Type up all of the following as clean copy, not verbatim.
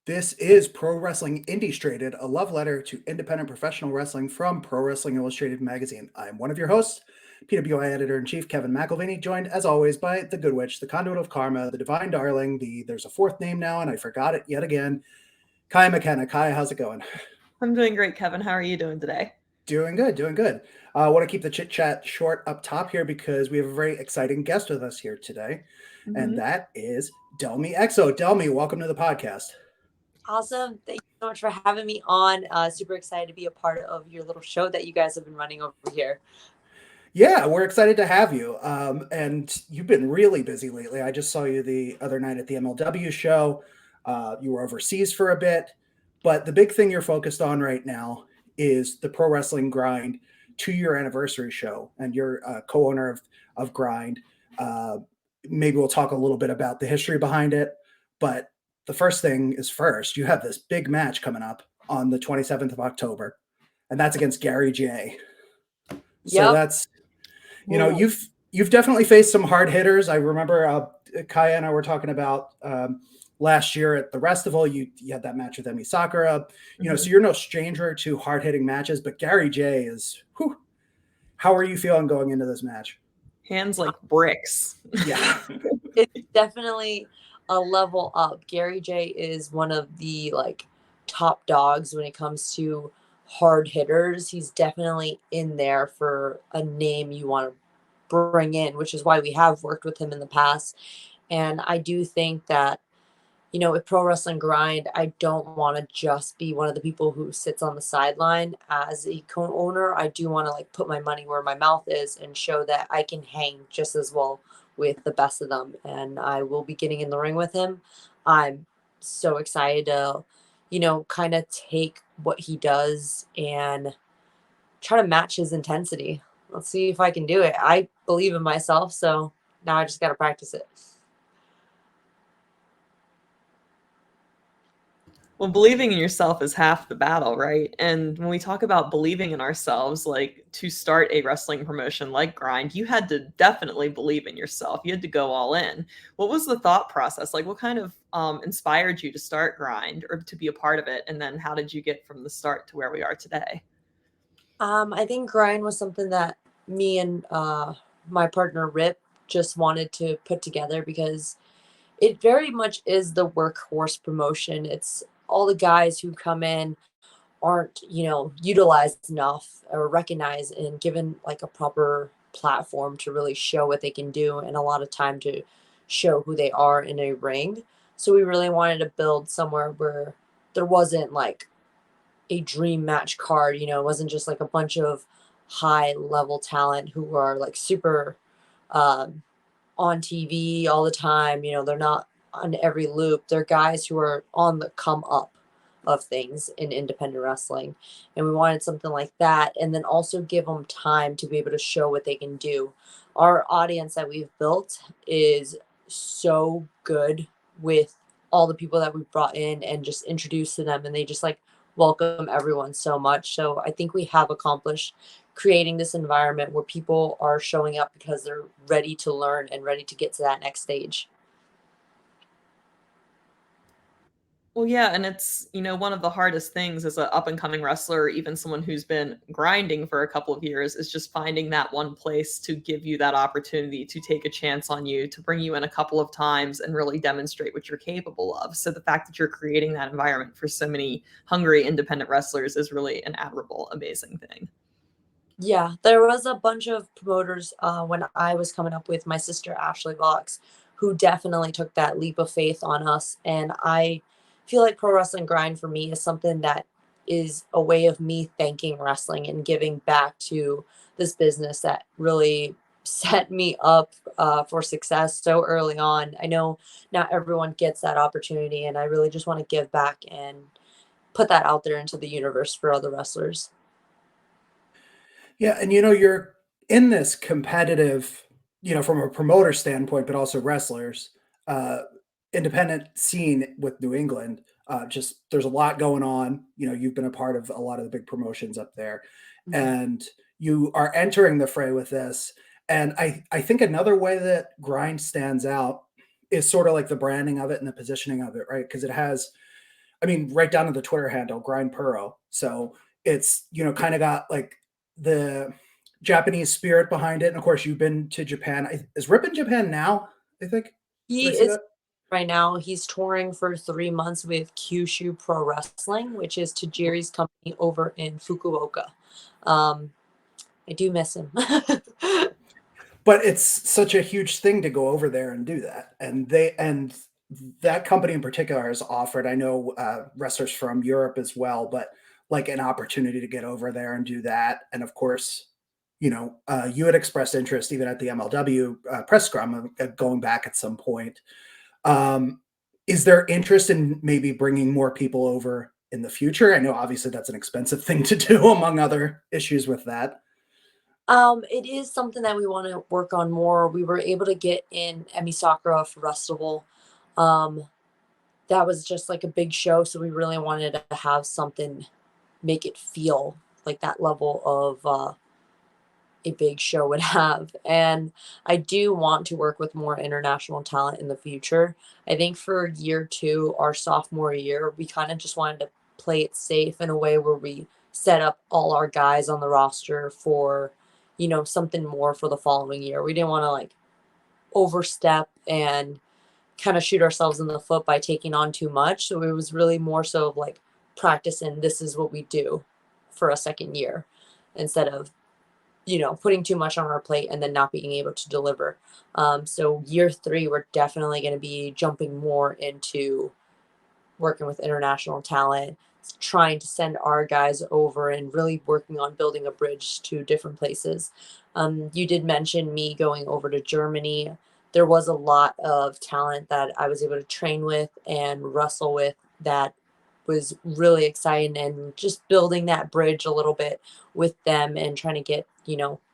This is Pro Wrestling INDIEstrated, a love letter to independent professional wrestling from Pro Wrestling Illustrated magazine. I'm one of your hosts, PWI Editor-in-Chief Kevin McElvaney, joined as always by the Good Witch, the Conduit of Karma, the Divine Darling, there's a fourth name now and I forgot it yet again, Kaia McKenna. Kaia, how's it going? I'm doing great, Kevin. How are you doing today? Doing good, doing good. I want to keep the chit chat short up top here because we have a very exciting guest with us here today, and that is Delmi Exo. Delmi, welcome to the podcast. Awesome. Thank you so much for having me on. Super excited to be a part of your little show that you guys have been running over here. Yeah, we're excited to have you. And you've been really busy lately. I just saw you the other night at the MLW show. You were overseas for a bit, but the big thing you're focused on right now is the Pro Wrestling Grind 2-year anniversary show, and you're a co-owner of Grind. Maybe we'll talk a little bit about the history behind it, but the first thing is first. You have this big match coming up on the 27th of October, and that's against Gary J. So that's, you know, you've definitely faced some hard hitters. I remember Kaia and I were talking about last year at the Restival. You had that match with Emi Sakura. You know, so you're no stranger to hard hitting matches. But Gary J is. Whew, how are you feeling going into this match? Hands like bricks. Yeah, it's definitely a level up. Gary J is one of the top dogs when it comes to hard hitters. He's definitely in there for a name you want to bring in, which is why we have worked with him in the past. And I do think that, you know, with Pro Wrestling Grind, I don't want to just be one of the people who sits on the sideline as a co-owner. I do want to put my money where my mouth is and show that I can hang just as well with the best of them. And I will be getting in the ring with him. I'm so excited to, you know, kind of take what he does and try to match his intensity. Let's see if I can do it. I believe in myself, so now I just got to practice it. Well, believing in yourself is half the battle, right? And when we talk about believing in ourselves, like to start a wrestling promotion like Grind, you had to definitely believe in yourself. You had to go all in. What was the thought process? Like, what kind of inspired you to start Grind or to be a part of it? And then how did you get from the start to where we are today? I think Grind was something that me and my partner Rip just wanted to put together because it very much is the workhorse promotion. It's all the guys who come in aren't, you know, utilized enough or recognized and given a proper platform to really show what they can do and a lot of time to show who they are in a ring. So we really wanted to build somewhere where there wasn't a dream match card, you know, it wasn't just a bunch of high level talent who are super on TV all the time. You know, they're not on every loop. They're guys who are on the come up of things in independent wrestling. And we wanted something like that. And then also give them time to be able to show what they can do. Our audience that we've built is so good with all the people that we've brought in and just introduced to them. And they just welcome everyone so much. So I think we have accomplished creating this environment where people are showing up because they're ready to learn and ready to get to that next stage. Well, yeah, and it's, you know, one of the hardest things as an up and coming wrestler, or even someone who's been grinding for a couple of years, is just finding that one place to give you that opportunity to take a chance on you, to bring you in a couple of times and really demonstrate what you're capable of. So the fact that you're creating that environment for so many hungry independent wrestlers is really an admirable, amazing thing. Yeah, there was a bunch of promoters when I was coming up with my sister Ashley Vox, who definitely took that leap of faith on us. And I feel like Pro Wrestling Grind for me is something that is a way of me thanking wrestling and giving back to this business that really set me up for success so early on. I know not everyone gets that opportunity, and I really just want to give back and put that out there into the universe for other wrestlers. Yeah, and you know, you're in this competitive, you know, from a promoter standpoint, but also wrestlers, uh, independent scene with New England. Just there's a lot going on. You know, you've been a part of a lot of the big promotions up there, Mhm. and you are entering the fray with this. And I think another way that Grind stands out is sort of like the branding of it and the positioning of it, right? Because it has I mean, right down to the Twitter handle, Grind Puro. So it's, kind of got like the Japanese spirit behind it. And of course, you've been to Japan. Is Rip in Japan now? I think. Did I He see is that? right now. He's touring for 3 months with Kyushu Pro Wrestling, which is Tajiri's company over in Fukuoka. Um, I do miss him. But it's such a huge thing to go over there and do that. And that company in particular has offered, I know wrestlers from Europe as well, but like an opportunity to get over there and do that. And of course, you had expressed interest even at the MLW press scrum of going back at some point. Um, is there interest in maybe bringing more people over in the future? I know obviously that's an expensive thing to do, among other issues with that. It is something that we want to work on more. We were able to get in Emi Sakura for Festival. Um, that was just like a big show, so we really wanted to have something make it feel like that level of a big show would have. And I do want to work with more international talent in the future. I think for year two, our sophomore year, we kind of just wanted to play it safe in a way where we set up all our guys on the roster for, something more for the following year. We didn't want to like overstep and kind of shoot ourselves in the foot by taking on too much. So it was really more so of like practice and this is what we do for a second year instead of putting too much on our plate and then not being able to deliver. So year three, we're definitely going to be jumping more into working with international talent, trying to send our guys over and really working on building a bridge to different places. You did mention me going over to Germany. There was a lot of talent that I was able to train with and wrestle with that was really exciting, and just building that bridge a little bit with them and trying to get,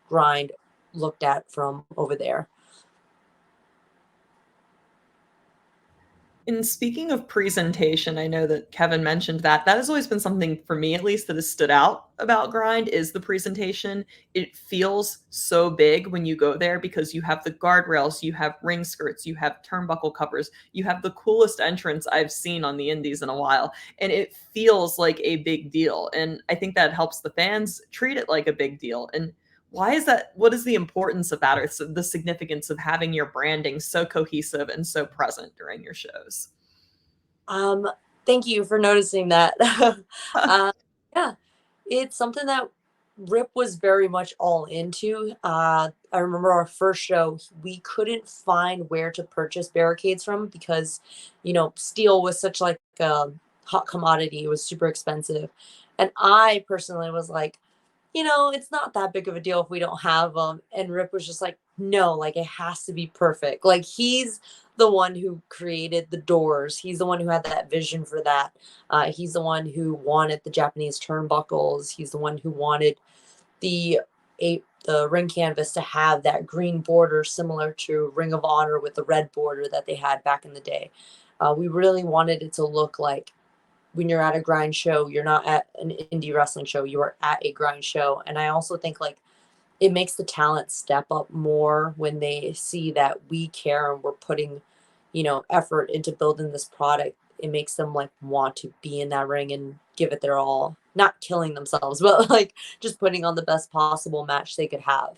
grind looked at from over there. And speaking of presentation, I know that Kevin mentioned that. That has always been something for me, at least, that has stood out about Grind is the presentation. It feels so big when you go there because you have the guardrails, you have ring skirts, you have turnbuckle covers, you have the coolest entrance I've seen on the indies in a while. And it feels like a big deal. And I think that helps the fans treat it like a big deal. And why is that? What is the importance of that, or the significance of having your branding so cohesive and so present during your shows? Um, Thank you for noticing that. uh, yeah, it's something that Rip was very much all into. I remember our first show, we couldn't find where to purchase barricades from because, steel was such like a hot commodity. It was super expensive. And I personally was like, it's not that big of a deal if we don't have them. And Rip was just like, no, like it has to be perfect. Like he's the one who created the doors. He's the one who had that vision for that. He's the one who wanted the Japanese turnbuckles. He's the one who wanted the the ring canvas to have that green border similar to Ring of Honor with the red border that they had back in the day. We really wanted it to look like when you're at a grind show, you're not at an indie wrestling show, you are at a grind show. And I also think like it makes the talent step up more when they see that we care and we're putting, effort into building this product. It makes them like want to be in that ring and give it their all, not killing themselves, but like just putting on the best possible match they could have.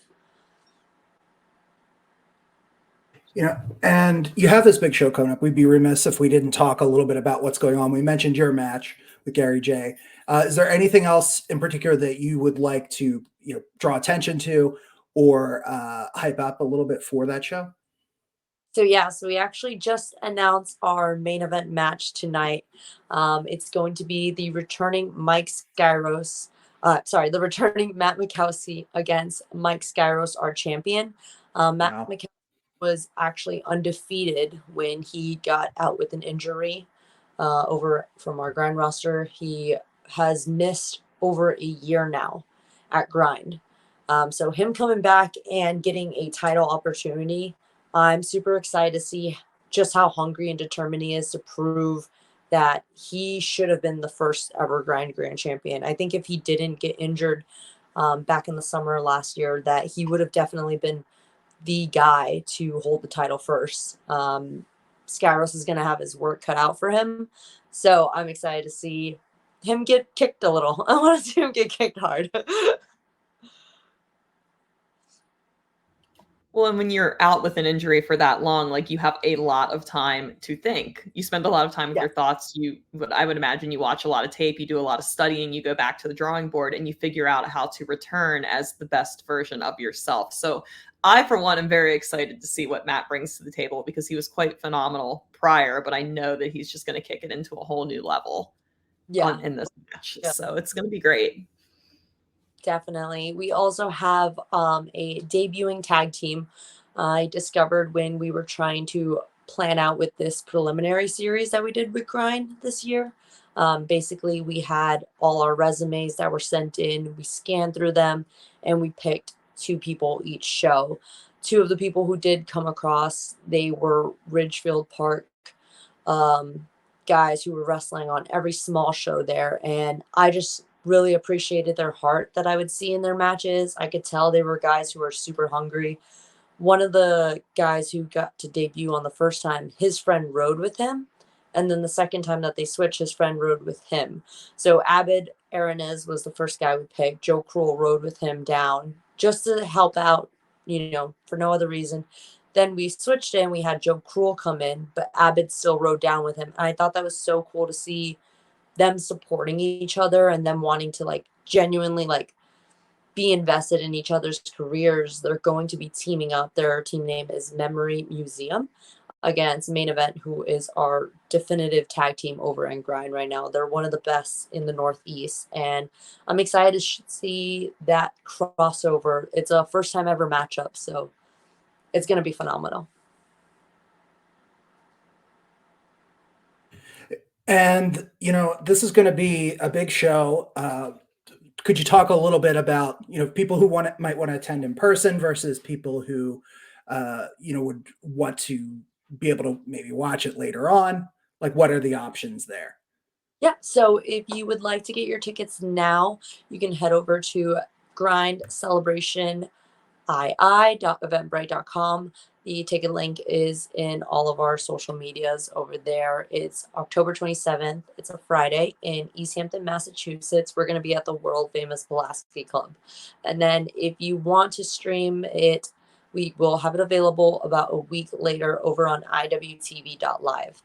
And you have this big show coming up. We'd be remiss if we didn't talk a little bit about what's going on. We mentioned your match with Gary J. Is there anything else in particular that you would like to, draw attention to or hype up a little bit for that show? So we actually just announced our main event match tonight. It's going to be the returning the returning Matt Mikowski against Mike Skyros, our champion. Matt Wow. Mikowski was actually undefeated when he got out with an injury over from our grind roster. He has missed over a year now at grind. So him coming back and getting a title opportunity, I'm super excited to see just how hungry and determined he is to prove that he should have been the first ever grind grand champion. I think if he didn't get injured back in the summer last year, that he would have definitely been the guy to hold the title first. Skyros is going to have his work cut out for him, So I'm excited to see him get kicked a little. I want to see him get kicked hard. Well, and when you're out with an injury for that long, like you have a lot of time to think. You spend a lot of time with Yeah. your thoughts. I would imagine you watch a lot of tape, you do a lot of studying, you go back to the drawing board and you figure out how to return as the best version of yourself. So I, for one, am very excited to see what Matt brings to the table because he was quite phenomenal prior, but I know that he's just going to kick it into a whole new level Yeah. in this match. Yeah. So it's going to be great. Definitely. We also have a debuting tag team. I discovered when we were trying to plan out with this preliminary series that we did with Grind this year. Basically, we had all our resumes that were sent in, we scanned through them, and we picked 2 people each show. 2 of the people who did come across, they were Ridgefield Park um, guys who were wrestling on every small show there. And I just really appreciated their heart that I would see in their matches. I could tell they were guys who were super hungry. One of the guys who got to debut on the first time, his friend rode with him. And then the second time that they switched, his friend rode with him. So Abid Aranez was the first guy we picked. Joe Cruel rode with him down just to help out, for no other reason. Then we switched and we had Joe Cruel come in, but Abid still rode down with him. And I thought that was so cool to see them supporting each other and them wanting to like genuinely like be invested in each other's careers. They're going to be teaming up. Their team name is Memory Museum against Main Event, who is our definitive tag team over in Grind right now. They're one of the best in the Northeast, and I'm excited to see that crossover. It's a first time ever matchup, so it's going to be phenomenal. And this is going to be a big show. Could you talk a little bit about people who might want to attend in person versus people who would want to be able to maybe watch it later on? Like, what are the options there? Yeah, so if you would like to get your tickets now, you can head over to Grind Celebration ii.eventbrite.com. The ticket link is in all of our social medias over there. It's October 27th. It's a Friday in East Hampton, Massachusetts. We're going to be at the world famous Pulaski Club. And then if you want to stream it, we will have it available about a week later over on iwtv.live.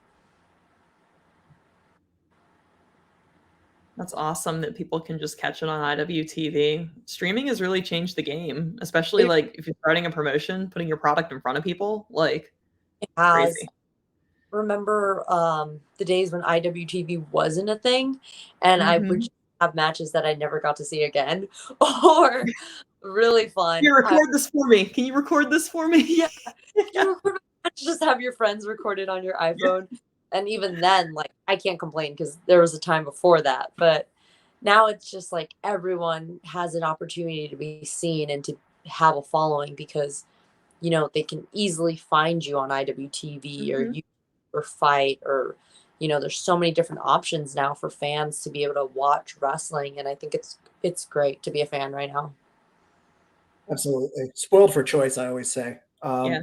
That's awesome that people can just catch it on IWTV. Streaming has really changed the game, especially It like if you're starting a promotion, putting your product in front of people, like has. crazy. Remember the days when IWTV wasn't a thing, and I would Mhm. just have matches that I never got to see again, or really fun. Here, record this for me. Can you record this for me? Yeah, Yeah. you record a match, just have your friends record it on your Yeah. iPhone, and even then, like I can't complain because there was a time before that, but now it's just like everyone has an opportunity to be seen and to have a following because they can easily find you on IWTV or Mhm. you or Fight or there's so many different options now for fans to be able to watch wrestling, and I think it's great to be a fan right now. Absolutely. Spoiled for choice, I always say. Yeah.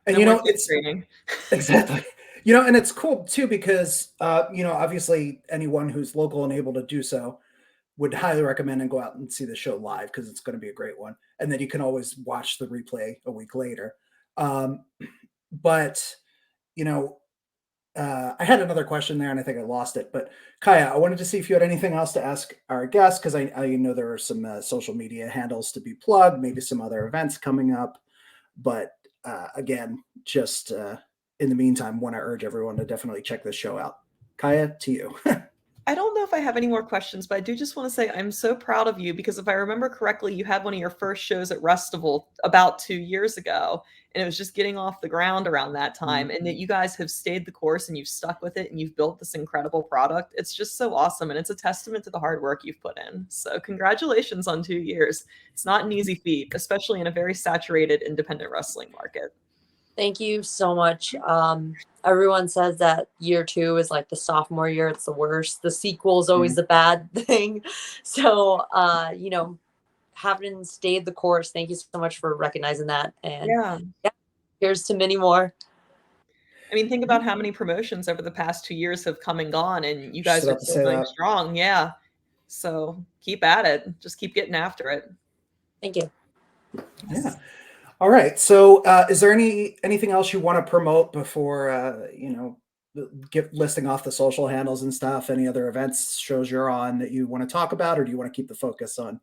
And No more tape it's trading. exactly. And it's cool too because obviously anyone who's local and able to do so would highly recommend and go out and see the show live because it's going to be a great one. And then you can always watch the replay a week later. But you know, I had another question there and I think I lost it. But Kaia, I wanted to see if you had anything else to ask our guests because I know there are some social media handles to be plugged, maybe some other events coming up. But again, just in the meantime, want to urge everyone to definitely check this show out. Kaia, to you. I don't know if I have any more questions, but I do just want to say I'm so proud of you because if I remember correctly, you had one of your first shows at Restival about 2 years ago, and it was just getting off the ground around that time. And that you guys have stayed the course and you've stuck with it and you've built this incredible product. It's just so awesome. And it's a testament to the hard work you've put in. So, congratulations on 2 years. It's not an easy feat, especially in a very saturated independent wrestling market. Thank you so much. Everyone says that year 2 is like the sophomore year, it's the worst. The sequel is always the bad thing. So having stayed the course, thank you so much for recognizing that. And Yeah. yeah, here's to many more. I mean, think about how many promotions over the past 2 years have come and gone, and you Just guys are about to still say going that. strong. Yeah. So keep at it. Just keep getting after it. Thank you. Yeah. All right. So, is there anything else you want to promote before listing off the social handles and stuff? Any other events, shows you're on that you want to talk about, or do you want to keep the focus on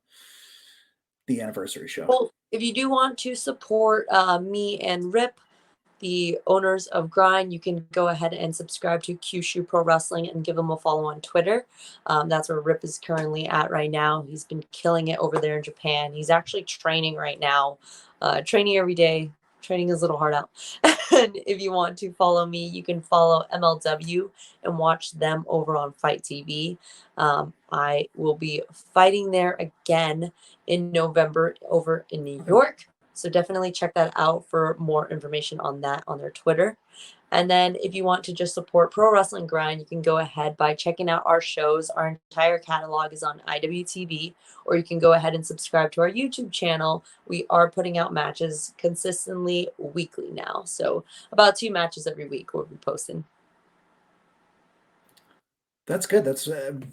the anniversary show? Well, if you do want to support me and Rip, the owners of Grind, you can go ahead and subscribe to Kyushu Pro Wrestling and give them a follow on Twitter. That's where Rip is currently at right now. He's been killing it over there in Japan. He's actually training right now, training every day, training his little heart out. And if you want to follow me, you can follow MLW and watch them over on Fight TV. I will be fighting there again in November over in New York. So definitely check that out for more information on that on their Twitter. And then if you want to just support Pro Wrestling Grind, you can go ahead by checking out our shows. Our entire catalog is on IWTV, or you can go ahead and subscribe to our YouTube channel. We are putting out matches consistently weekly now. So about 2 matches every week we'll be posting. That's good. That's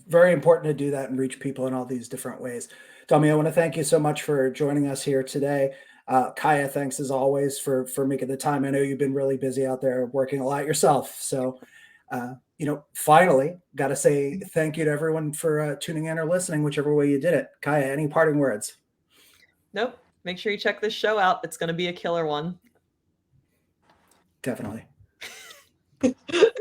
very important to do that and reach people in all these different ways. Delmi, I want to thank you so much for joining us here today. Kaia, thanks as always for making the time. I know you've been really busy out there working a lot yourself. So, finally, got to say thank you to everyone for tuning in or listening, whichever way you did it. Kaia, any parting words? Nope. Make sure you check this show out. It's going to be a killer one. Definitely.